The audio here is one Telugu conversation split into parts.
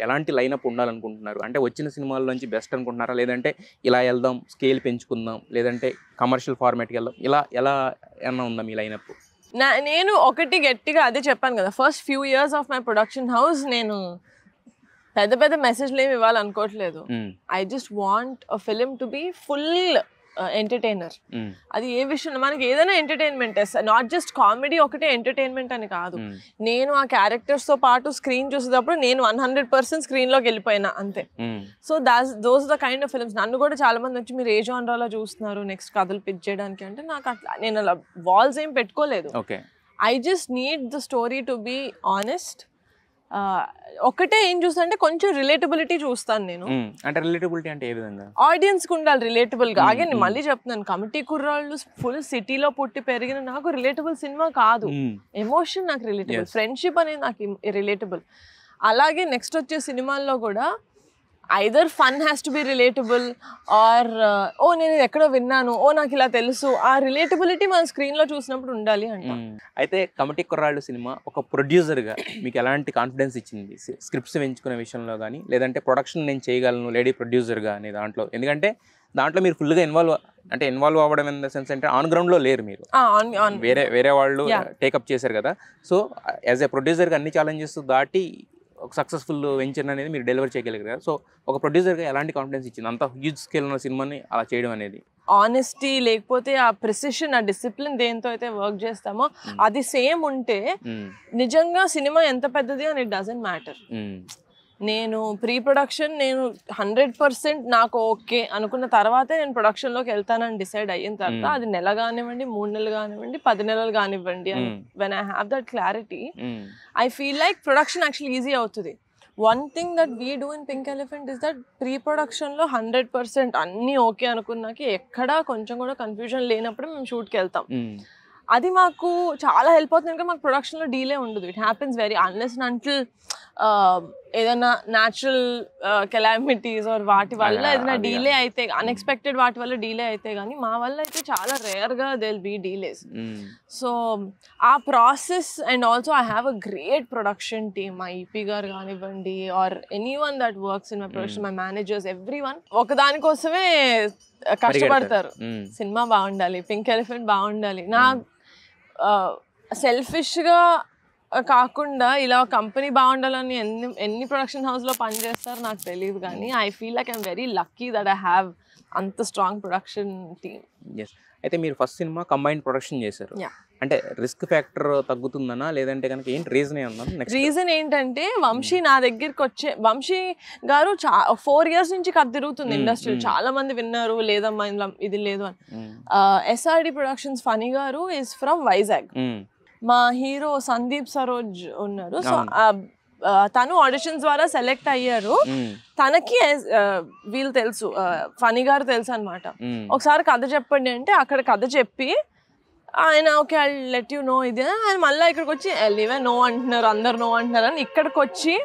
ఎలాంటి లైనప్ ఉండాలనుకుంటున్నారు? అంటే వచ్చిన సినిమాల నుంచి బెస్ట్ అనుకుంటున్నారా? లేదంటే ఇలా వెళ్దాం, స్కేల్ పెంచుకుందాం, లేదంటే కమర్షియల్ ఫార్మాట్కి వెళ్దాం, ఇలా ఎలా ఏమన్నా ఉందా మీ లైనప్? నేను ఒకటి గట్టిగా అదే చెప్పాను కదా, first few years of my production house నేను పెద్ద పెద్ద మెసేజ్లు ఏమి ఇవ్వాలనుకోవట్లేదు. I just want a film to be full entertainer. అది ఏ విషయంలో మనకి ఏదైనా ఎంటర్టైన్మెంట్, నాట్ జస్ట్ కామెడీ ఒకటే ఎంటర్టైన్మెంట్ అని కాదు. నేను ఆ క్యారెక్టర్స్తో పాటు స్క్రీన్ చూసేటప్పుడు నేను 100% స్క్రీన్లోకి వెళ్ళిపోయినా అంతే. So those the kind of films. నన్ను కూడా చాలా మంది వచ్చి మీరు ఏ జానరాలో చూస్తున్నారు నెక్స్ట్ కథలు పిచ్ చేయడానికి అంటే, నాకు అట్లా నేను అలా వాల్స్ ఏం పెట్టుకోలేదు. I just need the story to be honest. ఒకటే ఏం చూస్తా అంటే కొంచెం రిలేటబిలిటీ చూస్తాను నేను. అంటే రిలేటబిలిటీ అంటే ఏ విధంగా? ఆడియన్స్ కు ఉండాలి రిలేటబుల్ గా. అగే నేను మళ్ళీ చెప్తున్నాను, కమిటీ కుర్రాళ్ళు ఫుల్ సిటీలో పుట్టి పెరిగిన నాకు రిలేటబుల్ సినిమా కాదు. ఎమోషన్ నాకు రిలేటబుల్, ఫ్రెండ్షిప్ అనేది నాకు రిలేటబుల్. అలాగే నెక్స్ట్ వచ్చే సినిమాల్లో కూడా either fun has to be relatable or ఓ నేను ఎక్కడో విన్నాను, ఓ నాకు ఇలా తెలుసు. ఆ రిలేటబిలిటీ మన స్క్రీన్ లో చూసినప్పుడు ఉండాలి అంట. అయితే కమిటీ కుర్రాళ్ళు సినిమా ఒక ప్రొడ్యూసర్గా మీకు ఎలాంటి కాన్ఫిడెన్స్ ఇచ్చింది? స్క్రిప్ట్స్ ఎంచుకునే విషయంలో కానీ, లేదంటే ప్రొడక్షన్ నేను చేయగలను లేడీ ప్రొడ్యూసర్గా అనే దాంట్లో? ఎందుకంటే దాంట్లో మీరు ఫుల్గా ఇన్వాల్వ్ అవ్వడం ఇన్ ద సెన్స్ అంటే ఆన్ గ్రౌండ్లో లేరు మీరు, వేరే వాళ్ళు టేకప్ చేశారు కదా. సో యాజ్ ఏ ప్రొడ్యూసర్గా అన్ని ఛాలెంజెస్ దాటి ఒక సక్సెస్ఫుల్ వెంచర్ అనేది మీరు డెలివర్ చేయగలిగారు కదా. సో ఒక ప్రొడ్యూసర్గా ఎలాంటి కాన్ఫిడెన్స్ ఇచ్చింది అంత హ్యూజ్ స్కేల్ ఉన్న సినిమాని అలా చేయడం అనేది? ఆనెస్టీ, లేకపోతే ఆ ప్రిసిషన్, ఆ డిసిప్లిన్ దేంతో అయితే వర్క్ చేస్తామో అది సేమ్ ఉంటే నిజంగా సినిమా ఎంత పెద్దది అని ఇట్ డజంట్ మ్యాటర్. నేను ప్రీ ప్రొడక్షన్ నేను 100% నాకు ఓకే అనుకున్న తర్వాతే నేను ప్రొడక్షన్లోకి వెళ్తానని డిసైడ్ అయిన తర్వాత, అది నెల కానివ్వండి, 3 నెలలు కానివ్వండి, 10 నెలలు కానివ్వండి, అని when I have that clarity I feel like production actually easy అవుతుంది. One thing that we do in Pink Elephant is that pre ప్రొడక్షన్లో 100% అన్నీ ఓకే అనుకున్నాకి ఎక్కడా కొంచెం కూడా కన్ఫ్యూజన్ లేనప్పుడు మేము షూట్కి వెళ్తాం. అది మాకు చాలా హెల్ప్ అవుతుంది. ఎందుకంటే మాకు ప్రొడక్షన్లో డీలే ఉండదు. It happens very unless until ఏదైనా న్యాచురల్ కెలామిటీస్ ఆర్ వాటి వల్ల ఏదైనా డీలే అయితే, అన్ఎక్స్పెక్టెడ్ వాటి వల్ల డీలే అయితే, కానీ మా వల్ల అయితే చాలా రేర్గా they will be delays. So ఆ process and also I have a great production team. మా ఈపీ గారు కానివ్వండి or anyone that works in my production, my managers, everyone ఒకదానికోసమే కష్టపడతారు. సినిమా బాగుండాలి, పింక్ ఎలిఫెంట్ బాగుండాలి. నా సెల్ఫిష్గా కాకుండా ఇలా కంపెనీ బాగుండాలని ఎన్ని ప్రొడక్షన్ హౌస్లో పనిచేస్తారో నాకు తెలియదు, కానీ I feel like I'm very lucky that I have అంత స్ట్రాంగ్ ప్రొడక్షన్ టీమ్. అయితే మీరు ఫస్ట్ సినిమా కంబైన్డ్ ప్రొడక్షన్ చేశారు, అంటే రిస్క్ ఫ్యాక్టర్ తగ్గుతుందనా, లేదంటే కనుక ఏంటి రీజన్ ఏమన్నా? రీజన్ ఏంటంటే వంశీ నా దగ్గరికి వంశీ గారు 4 years నుంచి కథ తిరుగుతుంది ఇండస్ట్రీలో. చాలా మంది విన్నారు, లేదమ్మా ఇది లేదు అని. ఎస్ఆర్డి ప్రొడక్షన్స్ ఫనీ గారు ఈజ్ ఫ్రమ్ వైజాగ్. మా హీరో సందీప్ సరోజ్ ఉన్నారు. సో తను ఆడిషన్స్ ద్వారా సెలెక్ట్ అయ్యారు. తనకి వీళ్ళు తెలుసు, ఫనీ గారు తెలుసు అనమాట. ఒకసారి కథ చెప్పండి అంటే అక్కడ కథ చెప్పి ఆయన okay I let you know ఇది, ఆయన మళ్ళీ ఇక్కడికి వచ్చి లీవే నో అంటున్నారు, అందరు నో అంటున్నారు అని ఇక్కడికి వచ్చి,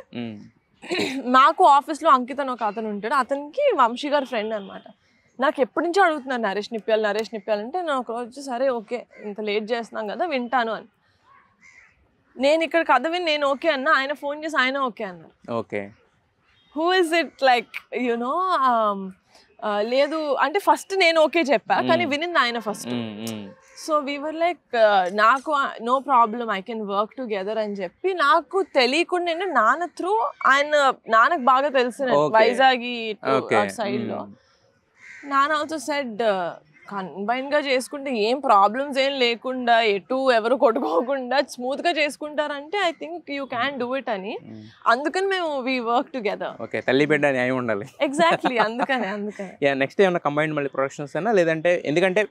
నాకు ఆఫీస్లో అంకిత్ అని ఒక అతను ఉంటాడు, అతనికి వంశీ గారు ఫ్రెండ్ అనమాట. నాకు ఎప్పటి నుంచో అడుగుతున్నారు నరేష్ నిప్పాలంటే నేను ఒకరోజు సరే ఓకే ఇంత లేట్ చేస్తున్నాం కదా వింటాను అని. నేను ఇక్కడ కథ విని నేను ఓకే అన్నా, ఆయన ఫోన్ చేసి ఆయన ఓకే అన్నారు. Okay, who is it like you know లేదు అంటే ఫస్ట్ నేను ఓకే చెప్పా, కానీ వినింది ఆయన first. So we were like నాకు no problem I can work together అని చెప్పి, నాకు తెలియకుండా నాన్న త్రూ నాన్నకు బాగా తెలిసిన వైజాగ్ సైడ్లో, నాన్న ఆల్సో సెడ్ కంబైన్గా చేసుకుంటే ఏం ప్రాబ్లమ్స్ ఏం లేకుండా, ఎటు ఎవరు కొట్టుకోకుండా స్మూత్గా చేసుకుంటారంటే I think you can do it అని. అందుకని మేము వీ వర్క్ టుగెదర్. ఓకే, తల్లి బిడ్డ న్యాయం ఉండాలి. ఎగ్జాక్ట్లీ, అందుకనే. నెక్స్ట్ ఏమన్నా కంబైన్డ్ మళ్ళీ ప్రొడక్షన్స్ అయినా, లేదంటే ఎందుకంటే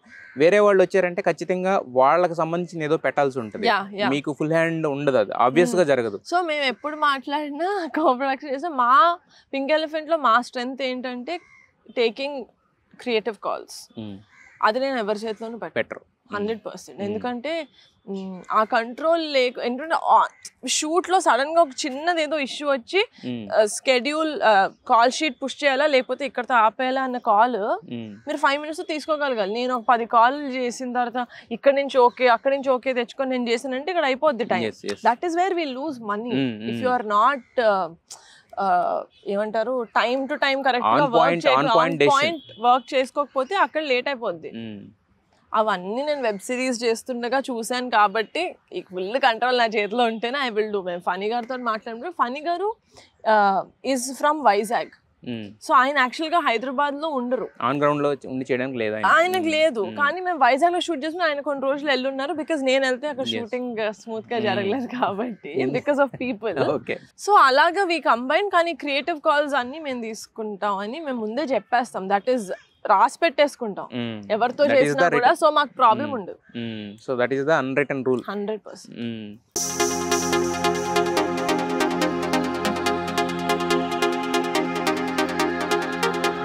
వేరే వాళ్ళు వచ్చారంటే ఖచ్చితంగా వాళ్ళకి సంబంధించిన ఏదో పెట్టాల్సి ఉంటుంది, మీకు ఫుల్ హ్యాండ్ ఉండదు, అది ఆబ్వియస్ గా జరగదు. సో మేము ఎప్పుడు మాట్లాడినా కో ప్రొడక్షన్ చేస్తే మా పింక్ ఎలిఫెంట్లో మా స్ట్రెంగ్త్ ఏంటంటే టేకింగ్ క్రియేటివ్ కాల్స్. అది నేను ఎవరి చేతిలోనూ పెట్టరు 100%. ఎందుకంటే ఆ కంట్రోల్ ఏంటంటే షూట్లో సడన్గా ఒక చిన్నది ఏదో ఇష్యూ వచ్చి స్కెడ్యూల్ కాల్ షీట్ పుష్ చేయాలా లేకపోతే ఇక్కడతో ఆపేయాలా అన్న కాల్ మీరు 5 minutes తీసుకోగలగాలి. నేను ఒక 10 కాల్ చేసిన తర్వాత ఇక్కడ నుంచి ఓకే అక్కడి నుంచి ఓకే తెచ్చుకొని నేను చేసానంటే ఇక్కడ అయిపోద్ది time. That is where we lose money if you are not ఏమంటారు time to time correct On గా point decision. వర్క్ చేసుకోకపోతే అక్కడ లేట్ అయిపోద్ది. అవన్నీ నేను వెబ్ సిరీస్ చేస్తుండగా చూశాను కాబట్టి ఈ ఫుల్ కంట్రోల్ నా చేతిలో ఉంటేనే ఐ విల్ డూ. మేము ఫనీ గారితో మాట్లాడినప్పుడు ఫనీ గారు ఈజ్ ఫ్రమ్ వైజాగ్. సో ఆయన యాక్చువల్ గా హైదరాబాద్ లో ఉండరు, ఆన్ గ్రౌండ్ లో ఉండి చేయడానికి లేదు ఆయనకు లేదు. కానీ మేము వైజాగ్ లో షూట్ చేసిన ఆయన కొన్ని రోజులు వెళ్ళున్నారు. బికాస్ నేను వెళ్తే అక్కడ షూటింగ్ స్మూత్ గా జరగలేదు కాబట్టి, బికాస్ ఆఫ్ పీపుల్. సో అలాగా వీ కంబైన్. కానీ క్రియేటివ్ కాల్స్ అన్ని మేము తీసుకుంటాం అని మేము ముందే చెప్పేస్తాం. దట్ ఈస్ రాసి పెట్టేసుకుంటాం ఎవరితో చేసినా కూడా. సో మాకు ప్రాబ్లం ఉండదు. So that is the unwritten rule. 100%.